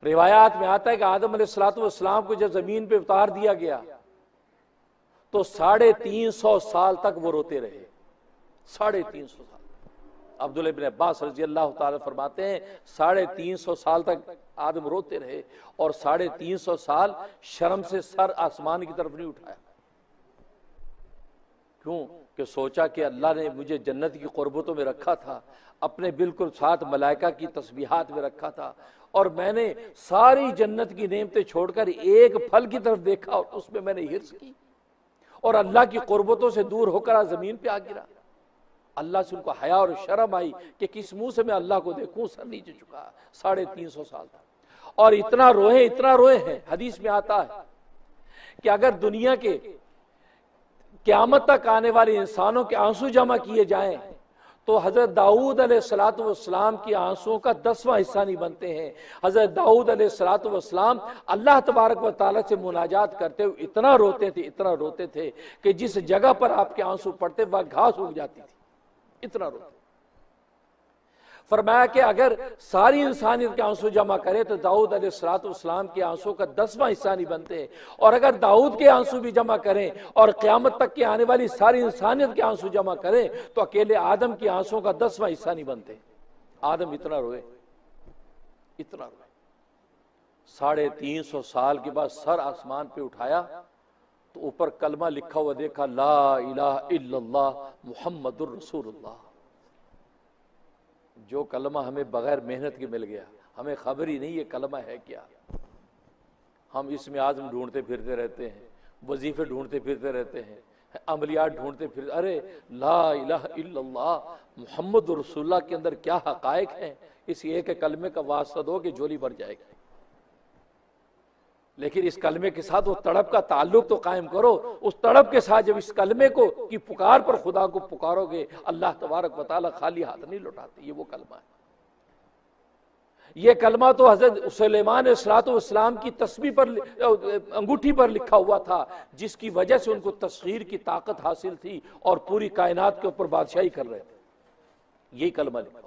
रिवायात में आता है कि आदम अलैहिस्सलाम को जब जमीन पे उतार दिया गया तो 350 साल तक वो रोते रहे। 350 साल। अब्दुल्लाह इब्न अब्बास रज़ी अल्लाह ताला फरमाते हैं 350 साल तक आदम रोते रहे और 350 साल शर्म से सर आसमान की तरफ नहीं उठाया। क्यों? कि सोचा कि अल्लाह ने मुझे जन्नत की कुर्बतों में रखा था, अपने बिल्कुल साथ मलाइका की तस्बीहात में रखा था, और मैंने सारी जन्नत की नेमतें छोड़कर एक फल की तरफ देखा और उसमें मैंने हिर्स की और अल्लाह की कुर्बतों से दूर होकर आज जमीन पे आ गिरा। अल्लाह से उनको हया और शर्म आई कि किस मुंह से मैं अल्लाह को देखूं। सर नीचे चुका 350 साल तक और इतना रोए हैं। हदीस में आता है कि अगर दुनिया के क़यामत तक आने वाले इंसानों के आंसू जमा किए जाएं तो हजरत दाऊद अलैहिस्सलाम के आंसुओं का 10वां हिस्सा नहीं बनते हैं। हजरत दाऊद अलैहिस्सलाम अल्लाह तबारक व तआला से मुनाजात करते हुए इतना रोते थे कि जिस जगह पर आपके आंसू पड़ते वह घास उग जाती थी, इतना रोते। फरमाया कि अगर सारी इंसानियत के आंसू जमा करे तो दाऊद अलैहिस्सलाम के आंसू का 10वां हिस्सा नहीं बनते, और अगर दाऊद के आंसू भी जमा करें और क़यामत तक के आने वाली सारी इंसानियत के आंसू जमा करें तो अकेले आदम के आंसू का 10वां हिस्सा नहीं बनते। आदम इतना रोए। 350 साल के बाद सर आसमान पे उठाया तो ऊपर कलमा लिखा हुआ देखा, ला इलाहा इल्लल्लाह मुहम्मदुर रसूलुल्लाह। जो कलमा हमें बगैर मेहनत के मिल गया, हमें खबर ही नहीं ये कलमा है क्या। हम इसमें आज़म ढूंढते फिरते रहते हैं, वजीफे ढूंढते फिरते रहते हैं, अमलियात ढूंढते फिरते। अरे ला इलाहा इल्लल्लाह मुहम्मदुर रसूलुल्लाह के अंदर क्या हकायक हैं, इस एक कलमे का वास्ता दो कि झोली भर जाएगी। लेकिन इस कलमे के साथ वो तड़प का ताल्लुक तो कायम करो। उस तड़प के साथ जब इस कलमे को की पुकार पर खुदा को पुकारोगे, अल्लाह तबारक व तआला खाली हाथ नहीं लौटाते। ये वो कलमा है। ये कलमा तो हजरत सुलेमान अलैहिस्सलाम की तस्बीह पर, अंगूठी पर लिखा हुआ था, जिसकी वजह से उनको तस्खीर की ताकत हासिल थी और पूरी कायनात के ऊपर बादशाही कर रहे थे। यही कलमा लिखा,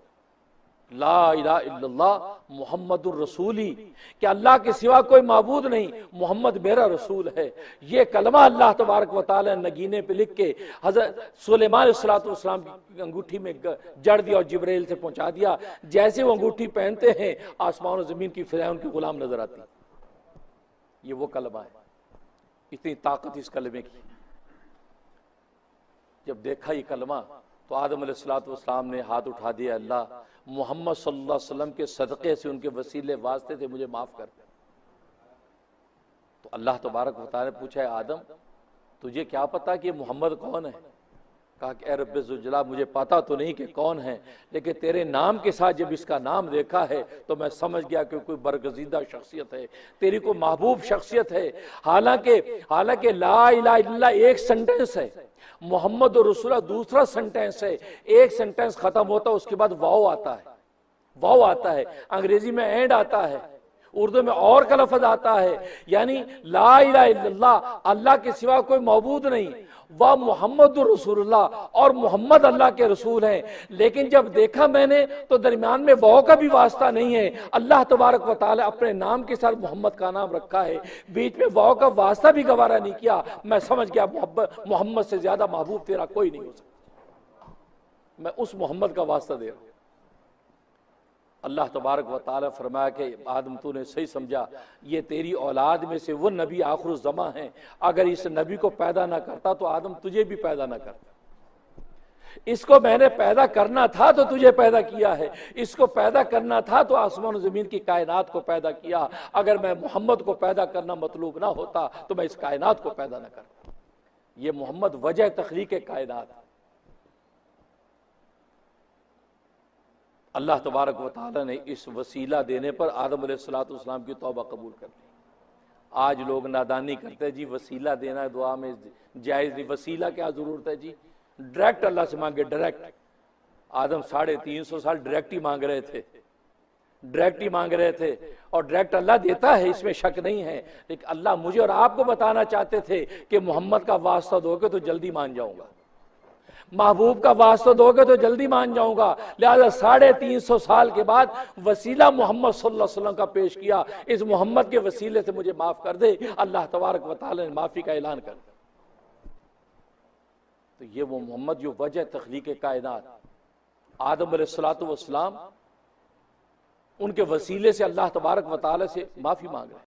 ला इलाहा इल्लल्लाह मुहम्मदुर रसूली, कि अल्लाह के सिवा कोई माबूद नहीं, मोहम्मद मेरा रसूल है। ये कलमा अल्लाह तबारक व तआला ने नगीने पे लिख के हजरत सुलेमान अलैहिस्सलाम की अंगूठी में जड़ दिया और जिब्राइल से पहुंचा दिया। जैसे वो अंगूठी पहनते हैं आसमान और जमीन की फिजाएं उनके गुलाम नजर आती। ये वो कलमा है। इतनी ताकत इस कलमे की। जब देखा ये कलमा तो आदम अलैहिस्सलाम ने हाथ उठा दिया, अल्लाह मोहम्मद सल्लल्लाहु अलैहि वसल्लम के सदक़े से, उनके वसीले वास्ते थे, मुझे माफ कर। तो अल्लाह तबारक व तआला ने पूछा, है आदम तुझे क्या पता कि मोहम्मद कौन है? कहा कि ए रब्बे ज़ुल, मुझे पता तो नहीं कि कौन है, लेकिन तेरे नाम के साथ जब इसका नाम देखा है तो मैं समझ गया कि कोई बरगज़ीदा शख्सियत है, तेरी को महबूब शख्सियत है। हालांकि ला इलाहा इल्लल्लाह एक सेंटेंस है, मोहम्मद और रसूलुल्लाह दूसरा सेंटेंस है। एक सेंटेंस खत्म होता है उसके बाद वाव आता है, अंग्रेजी में एंड आता है, उर्दू में और का लफ्ज़ आता है। यानी ला इलाहा इल्लल्लाह, अल्लाह के सिवा कोई मौजूद नहीं, वह मोहम्मद रसूलुल्लाह, और मोहम्मद अल्लाह के रसूल हैं। लेकिन जब देखा मैंने तो दरमियान में वाव का भी वास्ता नहीं है। अल्लाह तबारक व तआला अपने नाम के साथ मोहम्मद का नाम रखा है, बीच में वाव का वास्ता भी गवारा नहीं किया। मैं समझ गया मोहम्मद से ज्यादा महबूब तेरा कोई नहीं हो सकता। मैं उस मोहम्मद का वास्ता दे रहा हूं। अल्लाह तबारक व तआला फरमाया कि आदम तूने सही समझा, ये तेरी औलाद में से वो नबी आखिरुज़्ज़मा है। अगर इस नबी को पैदा ना करता तो आदम तुझे भी पैदा ना करता। इसको मैंने पैदा करना था तो तुझे पैदा किया है, इसको पैदा करना था तो आसमान और ज़मीन की कायनात को पैदा किया। अगर मैं मोहम्मद को पैदा करना मतलूब ना होता तो मैं इस कायनात को पैदा ना करता। ये मोहम्मद वजह तख्लीक कायनात। अल्लाह तबारक व तआला ने इस वसीला देने पर आदम अलैहिस्सलाम की तौबा कबूल कर ली। आज लोग नादानी करते हैं, जी वसीला देना दुआ में जायज़ नहीं, वसीला क्या ज़रूरत है जी, डायरेक्ट अल्लाह से मांगे। डायरेक्ट आदम 350 साल डायरेक्ट ही मांग रहे थे, और डायरेक्ट अल्लाह देता है, इसमें शक नहीं है। लेकिन अल्लाह मुझे और आपको बताना चाहते थे कि मोहम्मद का वास्ता दोगे तो जल्दी मान जाऊंगा, महबूब का वास्ता दोगे तो जल्दी मान जाऊंगा, लिहाजा 350 साल के बाद वसीला मोहम्मद सल्लल्लाहु अलैहि वसल्लम का पेश किया, इस मोहम्मद के वसीले से मुझे माफ कर दे। अल्लाह तबारक व तआला ने माफी का ऐलान कर दिया। तो ये वो मोहम्मद जो वजह तख्लीक कायनात, आदम अलैहिस्सलातु वस्सलाम उनके वसीले से अल्लाह तबारक व तआला से माफी मांग रहे हैं।